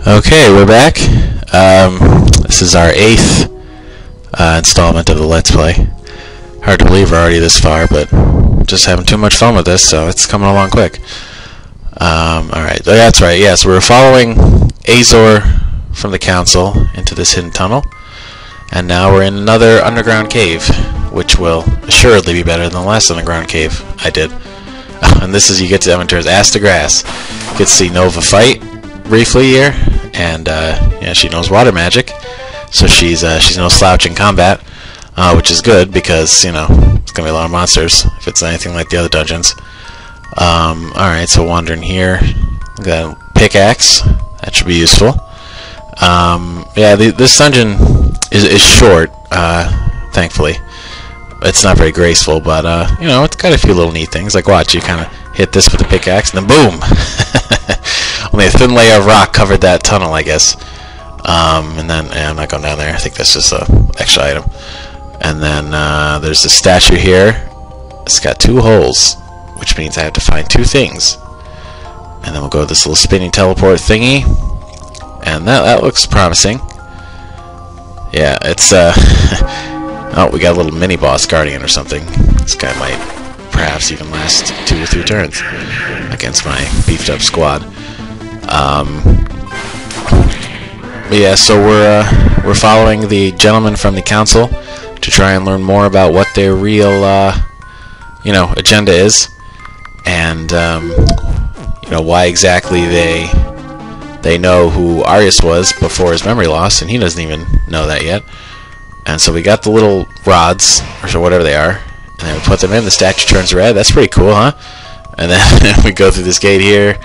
Okay, we're back. This is our 8th installment of the Let's Play. Hard to believe we're already this far, but just having too much fun with this, so it's coming along quick. Alright, that's right, yes, we're following Azor from the council into this hidden tunnel, and now we're in another underground cave, which will assuredly be better than the last underground cave I did. And this is, you get to Evanter's Ass to Grass. You get to see Nova fight briefly here, and yeah, she knows water magic, so she's no slouch in combat, which is good because, you know, it's gonna be a lot of monsters if it's anything like the other dungeons. Alright, so wandering here, got a pickaxe, that should be useful. Yeah, this dungeon is short, thankfully. It's not very graceful, but you know, it's got a few little neat things. Like, watch, you kind of hit this with the pickaxe, and then boom! Only a thin layer of rock covered that tunnel, I guess. And then, yeah, I'm not going down there. I think that's just an extra item. And then there's a statue here. It's got 2 holes, which means I have to find 2 things. And then we'll go to this little spinning teleport thingy, and that looks promising. Yeah, it's oh, we got a little mini boss Guardian or something. This guy might perhaps even last 2 or 3 turns against my beefed up squad. But yeah, so we're following the gentleman from the council to try and learn more about what their real you know, agenda is, and you know, why exactly they know who Arius was before his memory loss, and he doesn't even know that yet. And so we got the little rods, or whatever they are, and then we put them in, the statue turns red. That's pretty cool, huh? And then we go through this gate here.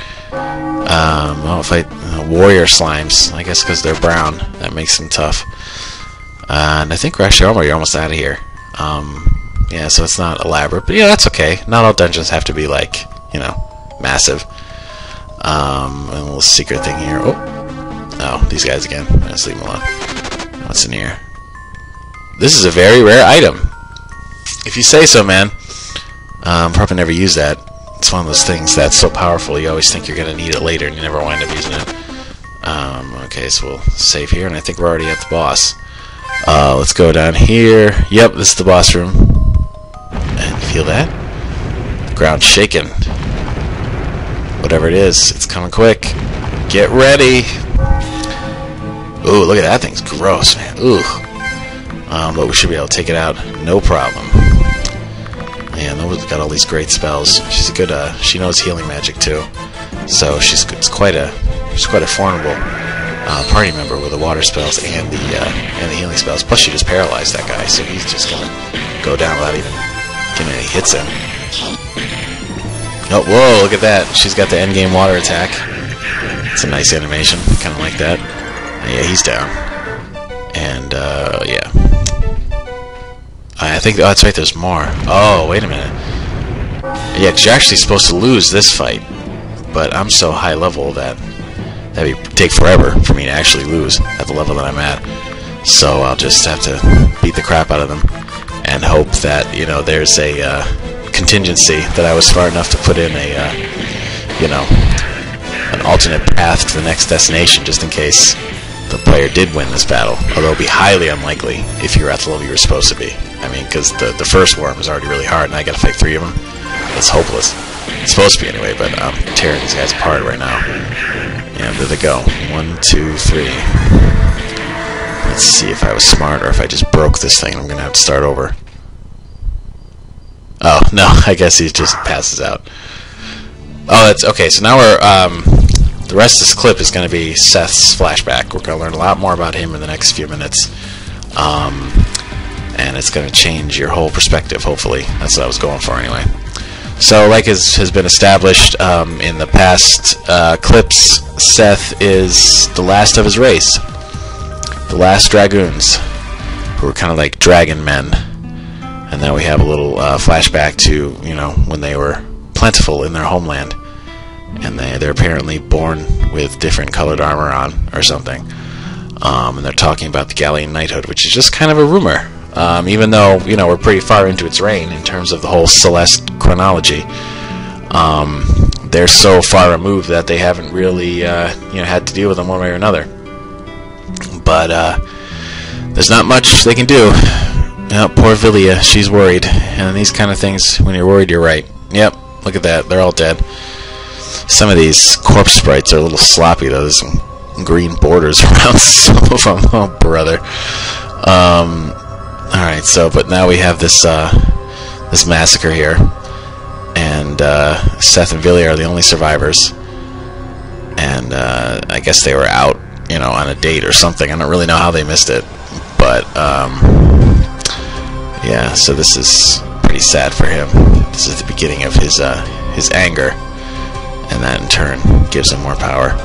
Oh, fight warrior slimes, I guess because they're brown. That makes them tough. And I think we're actually almost out of here. Yeah, so it's not elaborate, but yeah, that's okay. Not all dungeons have to be, like, you know, massive. And a little secret thing here. Oh, these guys again. Let's leave them alone. What's in here? This is a very rare item. If you say so, man. Probably never use that. It's one of those things that's so powerful you always think you're going to need it later and you never wind up using it. Okay, so we'll save here, and I think we're already at the boss. Let's go down here. Yep, this is the boss room. And you feel that? The ground's shaking. Whatever it is, it's coming quick. Get ready! Ooh, look at that thing's gross, man. Ooh. But we should be able to take it out, no problem. Man, Nova's got all these great spells. She's a good, she knows healing magic too. So she's quite a formidable party member with the water spells and the healing spells. Plus, she just paralyzed that guy, so he's just gonna go down without even getting any hits in. Oh, whoa! Look at that. She's got the endgame water attack. It's a nice animation. Kind of like that. Yeah, he's down. And yeah. I think, oh, that's right, there's more. Oh, wait a minute. Yeah, 'cause you're actually supposed to lose this fight, but I'm so high level that that'd take forever for me to actually lose at the level that I'm at. So I'll just have to beat the crap out of them and hope that, you know, there's a contingency that I was smart enough to put in a, you know, an alternate path to the next destination just in case the player did win this battle, although it would be highly unlikely if you were at the level you were supposed to be. I mean, because the first worm is already really hard, and I gotta fight 3 of them. It's hopeless. It's supposed to be anyway, but I'm tearing these guys apart right now. Yeah, there they go. 1, 2, 3. Let's see if I was smart, or if I just broke this thing, I'm gonna have to start over. Oh, no, I guess he just passes out. Oh, that's okay, so now we're, the rest of this clip is going to be Seth's flashback. We're going to learn a lot more about him in the next few minutes. And it's going to change your whole perspective, hopefully. That's what I was going for anyway. So, like has been established in the past clips, Seth is the last of his race. The last dragoons, who were kind of like dragon men. And now we have a little flashback to, you know, when they were plentiful in their homeland. And they're apparently born with different colored armor on, or something. And they're talking about the Gallian knighthood, which is just kind of a rumor. Even though, you know, we're pretty far into its reign in terms of the whole Celeste chronology. they're so far removed that they haven't really had to deal with them one way or another. But there's not much they can do. Poor Villia, she's worried. And these kind of things, when you're worried, you're right. Yep, look at that, they're all dead. Some of these corpse sprites are a little sloppy, though. There's some green borders around some of them. Oh, brother. Alright, but now we have this this massacre here. And Seth and Villia are the only survivors. And I guess they were out, on a date or something. I don't really know how they missed it. But, yeah, so this is pretty sad for him. This is the beginning of his anger. And that in turn gives him more power.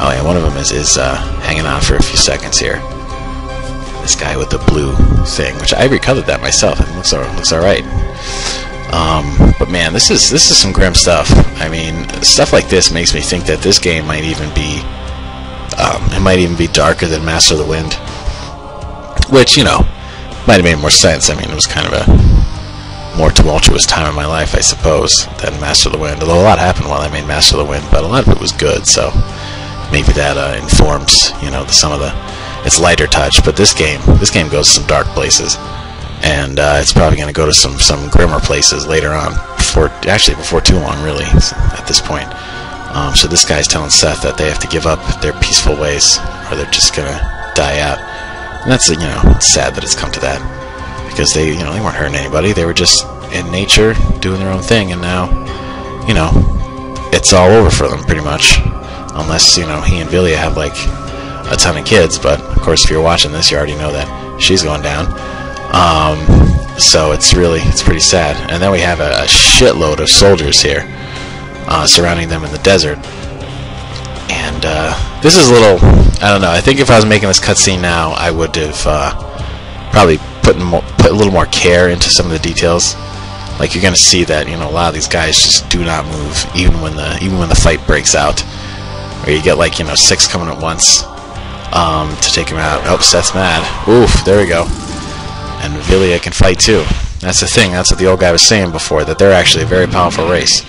Oh yeah, one of them is hanging on for a few seconds here. This guy with the blue thing, which I recolored that myself. It looks alright. But man, this is some grim stuff. I mean, stuff like this makes me think that this game might even be darker than Master of the Wind, which might have made more sense. I mean, it was kind of a more tumultuous time in my life, I suppose, than Master of the Wind. Although a lot happened while I made Master of the Wind, but a lot of it was good. So maybe that informs some of its lighter touch. But this game goes to some dark places. And it's probably going to go to some grimmer places later on, before too long, really, at this point. So this guy's telling Seth that they have to give up their peaceful ways, or they're just going to die out. And that's, it's sad that it's come to that, because they weren't hurting anybody. They were just in nature doing their own thing, and now, it's all over for them, pretty much. Unless, he and Villia have, like, a ton of kids, but, of course, if you're watching this, you already know that she's going down. So it's pretty sad. And then we have a shitload of soldiers here surrounding them in the desert. And this is a little, I don't know, I think if I was making this cutscene now, I would have probably put a little more care into some of the details. Like, you're going to see that, a lot of these guys just do not move, even when the fight breaks out. Or you get, like, 6 coming at once to take him out. Oh, Seth's mad. Oof, there we go. And Villia can fight too. That's the thing. That's what the old guy was saying before, that they're actually a very powerful race.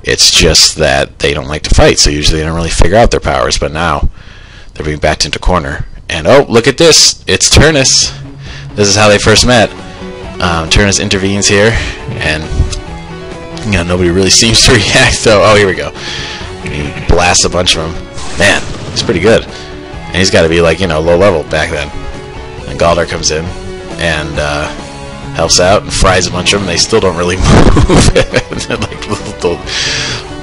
It's just that they don't like to fight, so usually they don't really figure out their powers. But now they're being backed into corner. And oh, look at this! It's Turnus. This is how they first met. Turnus intervenes here, and nobody really seems to react. Though, oh, here we go. He blasts a bunch of them. Man, he's pretty good. And he's got to be like low level back then. And Guardia comes in and helps out and fries a bunch of them. They still don't really move.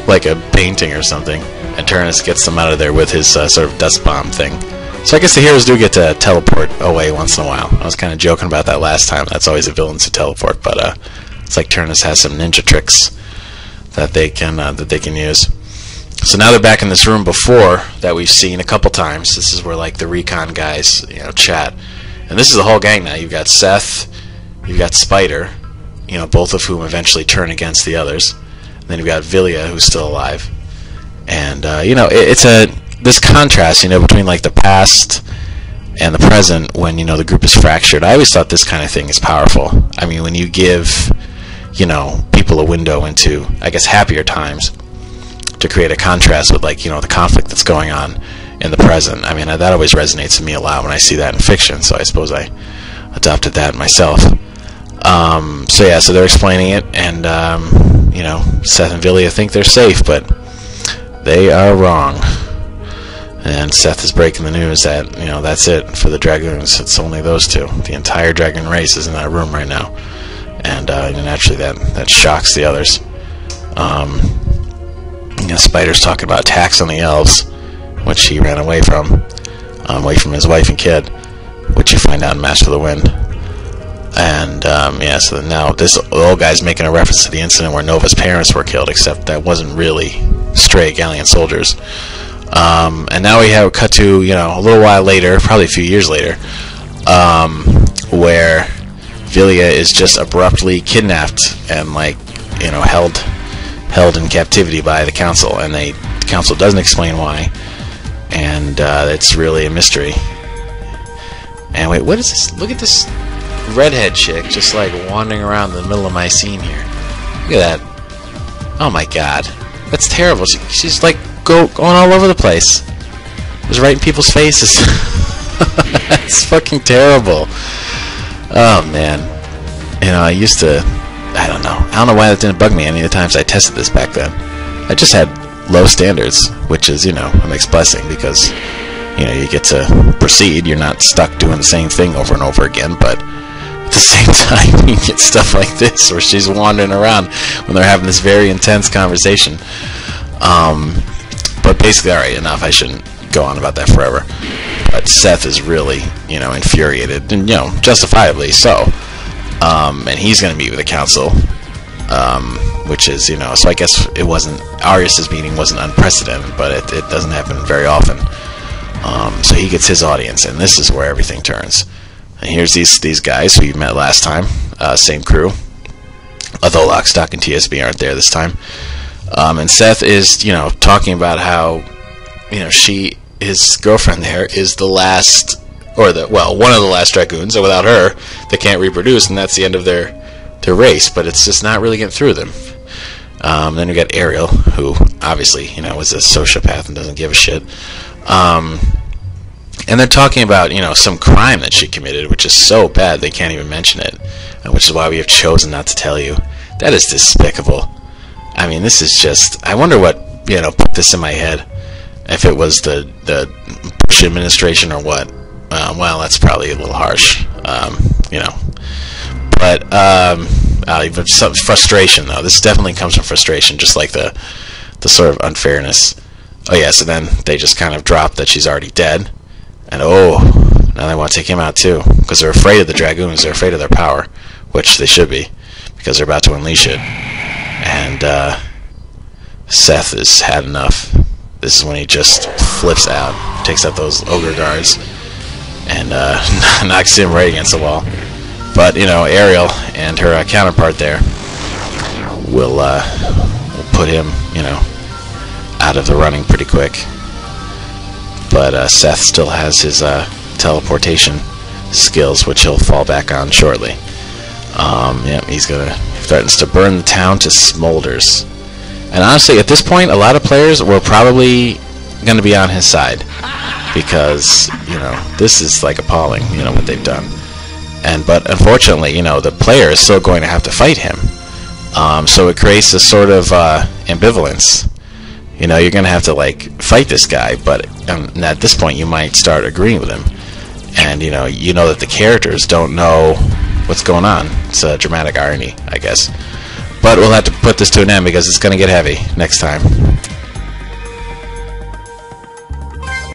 like a painting or something. And Turnus gets them out of there with his sort of dust bomb thing. So I guess the heroes do get to teleport away once in a while. I was kind of joking about that last time. That's always a villain to teleport, but it's like Turnus has some ninja tricks that they can use. So now they're back in this room before that we've seen a couple times. This is where like the recon guys chat. And this is the whole gang now. You've got Seth, you've got Spider, both of whom eventually turn against the others. And then you've got Villia, who's still alive. And, it's this contrast, between like the past and the present when, the group is fractured. I always thought this kind of thing is powerful. I mean, when you give, people a window into, I guess, happier times to create a contrast with, like, the conflict that's going on in the present. I mean, that always resonates with me a lot when I see that in fiction, so I suppose I adopted that myself. So they're explaining it, and, Seth and Villia think they're safe, but they are wrong. And Seth is breaking the news that, that's it for the Dragoons. It's only those two. The entire Dragoon race is in that room right now. And naturally that shocks the others. Spider's talking about attacks on the elves, which he ran away from his wife and kid, which you find out in Master of the Wind. And so now this old guy's making a reference to the incident where Nova's parents were killed, except that wasn't really stray Gallian soldiers. And now we have cut to a little while later, probably a few years later, where Villia is just abruptly kidnapped and held in captivity by the council, and the council doesn't explain why, and it's really a mystery. And wait, what is this? Look at this redhead chick just wandering around in the middle of my scene here. Look at that. Oh my god. That's terrible. She's like going all over the place. Just right in people's faces. That's fucking terrible. Oh man. I don't know why that didn't bug me any of the times I tested this back then. I just had low standards, which is, a mixed blessing, because you get to proceed. You're not stuck doing the same thing over and over again, but at the same time, you get stuff like this where she's wandering around when they're having this very intense conversation. But basically, alright, enough. I shouldn't go on about that forever. But Seth is really, infuriated, and, justifiably so. And he's going to meet with the council, which is, so I guess it wasn't, Arias' meeting wasn't unprecedented, but it doesn't happen very often. So he gets his audience, and this is where everything turns. And here's these guys who you met last time, same crew, although Lock, Stock, and TSB aren't there this time. And Seth is, talking about how, his girlfriend there is the last, one of the last Dragoons, and without her, they can't reproduce, and that's the end of their race, but it's just not really getting through them. Then we got Ariel, who obviously, is a sociopath and doesn't give a shit. And they're talking about, some crime that she committed, which is so bad they can't even mention it, which is why we have chosen not to tell you. That is despicable. I mean, this is just, I wonder what, put this in my head, if it was the Bush administration or what. Well, that's probably a little harsh, But even some frustration, though. This definitely comes from frustration, just like the sort of unfairness. Oh, yeah, so then they just kind of drop that she's already dead. And, now they want to take him out, too. Because they're afraid of the Dragoons. They're afraid of their power, which they should be, because they're about to unleash it. And Seth has had enough. This is when he just flips out, takes out those ogre guards, and knocks him right against the wall. But, Ariel and her counterpart there will put him, out of the running pretty quick. But Seth still has his teleportation skills, which he'll fall back on shortly. He's threatens to burn the town to smolders. And honestly, at this point, a lot of players were probably going to be on his side, because this is like appalling, what they've done. But unfortunately, the player is still going to have to fight him. So it creates this sort of ambivalence. You're going to have to fight this guy, but at this point you might start agreeing with him, and that the characters don't know what's going on. It's a dramatic irony, I guess. But we'll have to put this to an end, because it's going to get heavy next time.